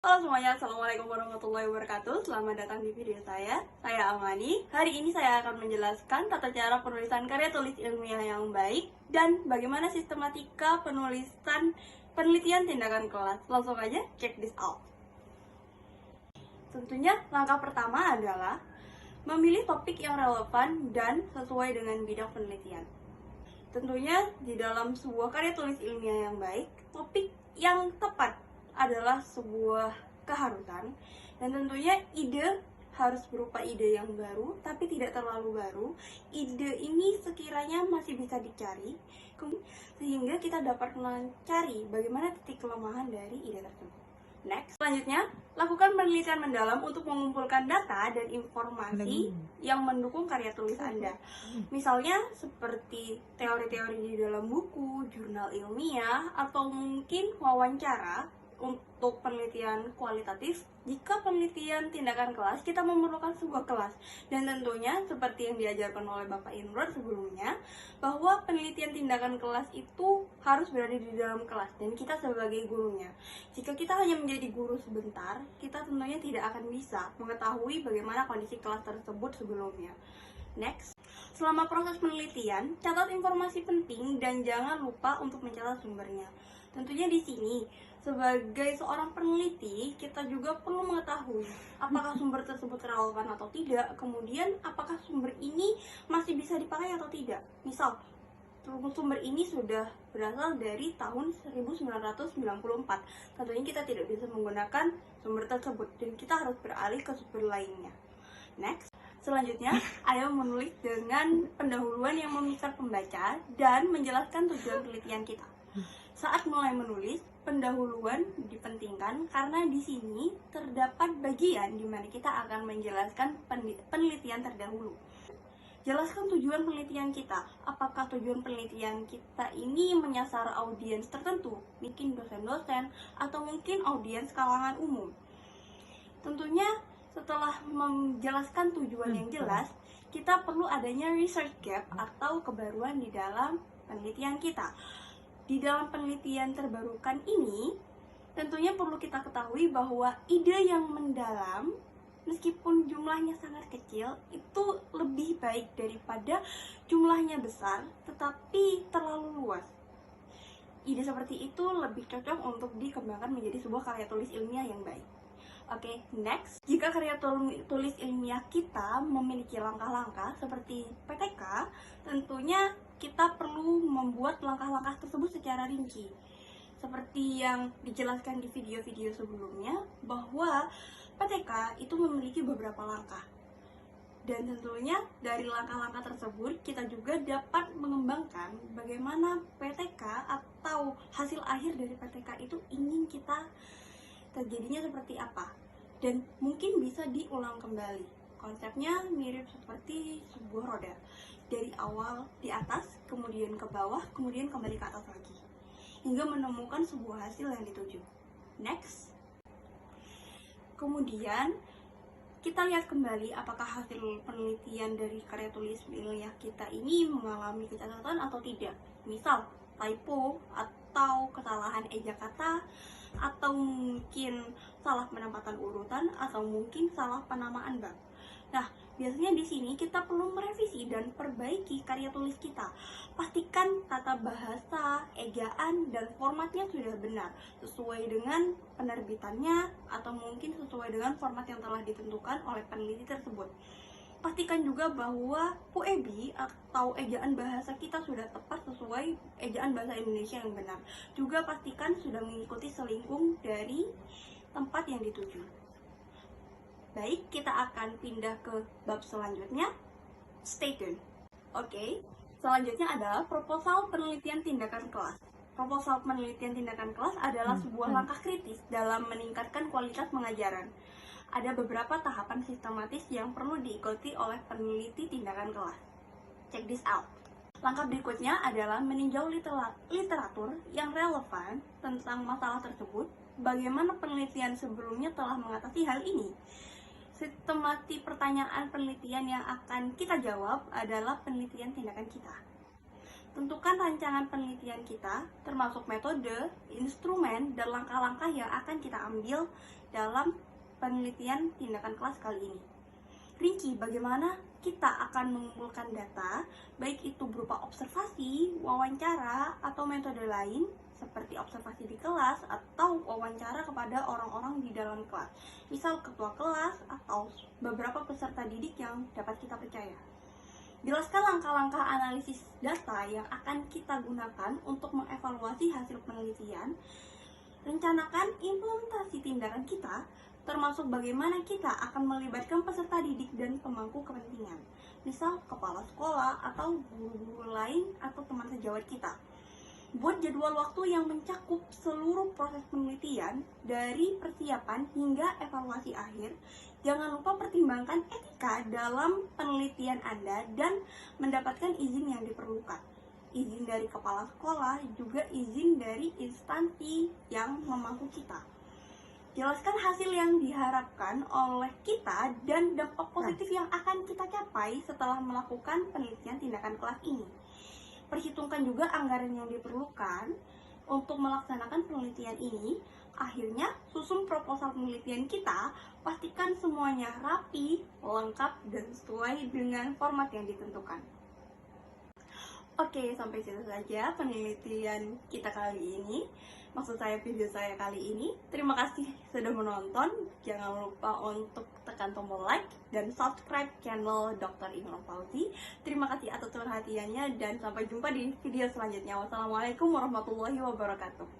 Halo semuanya, Assalamualaikum warahmatullahi wabarakatuh. Selamat datang di video saya Amani. Hari ini saya akan menjelaskan tata cara penulisan karya tulis ilmiah yang baik dan bagaimana sistematika penulisan penelitian tindakan kelas. Langsung aja check this out. Tentunya langkah pertama adalah memilih topik yang relevan dan sesuai dengan bidang penelitian. Tentunya di dalam sebuah karya tulis ilmiah yang baik, topik yang tepat adalah sebuah keharusan, dan tentunya ide harus berupa ide yang baru tapi tidak terlalu baru. Ide ini sekiranya masih bisa dicari sehingga kita dapat mencari bagaimana titik kelemahan dari ide tersebut. Next, selanjutnya, lakukan penelitian mendalam untuk mengumpulkan data dan informasi yang mendukung karya tulis Anda. Misalnya seperti teori-teori di dalam buku, jurnal ilmiah, atau mungkin wawancara. Untuk penelitian kualitatif, jika penelitian tindakan kelas, kita memerlukan sebuah kelas. Dan tentunya, seperti yang diajarkan oleh Bapak Imron sebelumnya, bahwa penelitian tindakan kelas itu harus berada di dalam kelas, dan kita sebagai gurunya. Jika kita hanya menjadi guru sebentar, kita tentunya tidak akan bisa mengetahui bagaimana kondisi kelas tersebut sebelumnya. Next, selama proses penelitian, catat informasi penting dan jangan lupa untuk mencatat sumbernya. Tentunya di sini, sebagai seorang peneliti, kita juga perlu mengetahui apakah sumber tersebut relevan atau tidak, kemudian apakah sumber ini masih bisa dipakai atau tidak. Misal, sumber ini sudah berasal dari tahun 1994. Tentunya kita tidak bisa menggunakan sumber tersebut dan kita harus beralih ke sumber lainnya. Next, selanjutnya, ayo menulis dengan pendahuluan yang memikat pembaca dan menjelaskan tujuan penelitian kita. Saat mulai menulis, pendahuluan dipentingkan karena di sini terdapat bagian di mana kita akan menjelaskan penelitian terdahulu. Jelaskan tujuan penelitian kita. Apakah tujuan penelitian kita ini menyasar audiens tertentu, mungkin dosen-dosen, atau mungkin audiens kalangan umum. Tentunya setelah menjelaskan tujuan yang jelas, kita perlu adanya research gap atau kebaruan di dalam penelitian kita. Di dalam penelitian terbarukan ini, tentunya perlu kita ketahui bahwa ide yang mendalam, meskipun jumlahnya sangat kecil, itu lebih baik daripada jumlahnya besar, tetapi terlalu luas. Ide seperti itu lebih cocok untuk dikembangkan menjadi sebuah karya tulis ilmiah yang baik. Oke, next. Jika karya tulis ilmiah kita memiliki langkah-langkah seperti PTK, tentunya kita perlu membuat langkah-langkah tersebut secara rinci. Seperti yang dijelaskan di video-video sebelumnya, bahwa PTK itu memiliki beberapa langkah. Dan tentunya dari langkah-langkah tersebut, kita juga dapat mengembangkan bagaimana PTK atau hasil akhir dari PTK itu ingin kita terjadinya seperti apa. Dan mungkin bisa diulang kembali. Konsepnya mirip seperti sebuah roda. Dari awal di atas, kemudian ke bawah, kemudian kembali ke atas lagi. Hingga menemukan sebuah hasil yang dituju. Next. Kemudian, kita lihat kembali apakah hasil penelitian dari karya tulis ilmiah kita ini mengalami kecacatan atau tidak. Misal, typo atau kesalahan eja kata, atau mungkin salah penempatan urutan, atau mungkin salah penamaan bab. Nah, biasanya di sini kita perlu merevisi dan perbaiki karya tulis kita. Pastikan tata bahasa, ejaan, dan formatnya sudah benar, sesuai dengan penerbitannya, atau mungkin sesuai dengan format yang telah ditentukan oleh peneliti tersebut. Pastikan juga bahwa PUEBI atau ejaan bahasa kita sudah tepat sesuai ejaan bahasa Indonesia yang benar. Juga pastikan sudah mengikuti selingkung dari tempat yang dituju. Baik, kita akan pindah ke bab selanjutnya. Stay tuned. Oke, selanjutnya adalah proposal penelitian tindakan kelas. Proposal penelitian tindakan kelas adalah sebuah langkah kritis dalam meningkatkan kualitas pengajaran. Ada beberapa tahapan sistematis yang perlu diikuti oleh peneliti tindakan kelas. Check this out. Langkah berikutnya adalah meninjau literatur yang relevan tentang masalah tersebut. Bagaimana penelitian sebelumnya telah mengatasi hal ini? Sistematik pertanyaan penelitian yang akan kita jawab adalah penelitian tindakan kita. Tentukan rancangan penelitian kita, termasuk metode, instrumen, dan langkah-langkah yang akan kita ambil dalam penelitian tindakan kelas kali ini. Rinci bagaimana kita akan mengumpulkan data, baik itu berupa observasi, wawancara, atau metode lain, seperti observasi di kelas atau wawancara kepada orang-orang di dalam kelas, misal ketua kelas atau beberapa peserta didik yang dapat kita percaya. Jelaskan langkah-langkah analisis data yang akan kita gunakan untuk mengevaluasi hasil penelitian. Rencanakan implementasi tindakan kita, termasuk bagaimana kita akan melibatkan peserta didik dan pemangku kepentingan, misal kepala sekolah atau guru-guru lain atau teman sejawat kita. Buat jadwal waktu yang mencakup seluruh proses penelitian dari persiapan hingga evaluasi akhir. Jangan lupa pertimbangkan etika dalam penelitian Anda dan mendapatkan izin yang diperlukan. Izin dari kepala sekolah, juga izin dari instansi yang memangku kita. Jelaskan hasil yang diharapkan oleh kita dan dampak positif yang akan kita capai setelah melakukan penelitian tindakan kelas ini. Perhitungkan juga anggaran yang diperlukan untuk melaksanakan penelitian ini. Akhirnya, susun proposal penelitian kita, pastikan semuanya rapi, lengkap, dan sesuai dengan format yang ditentukan. Oke, sampai situ saja penelitian kita kali ini. Maksud saya video saya kali ini. Terima kasih sudah menonton. Jangan lupa untuk tekan tombol like dan subscribe channel Dr. Imran Fauzi. Terima kasih atas perhatiannya dan sampai jumpa di video selanjutnya. Wassalamualaikum warahmatullahi wabarakatuh.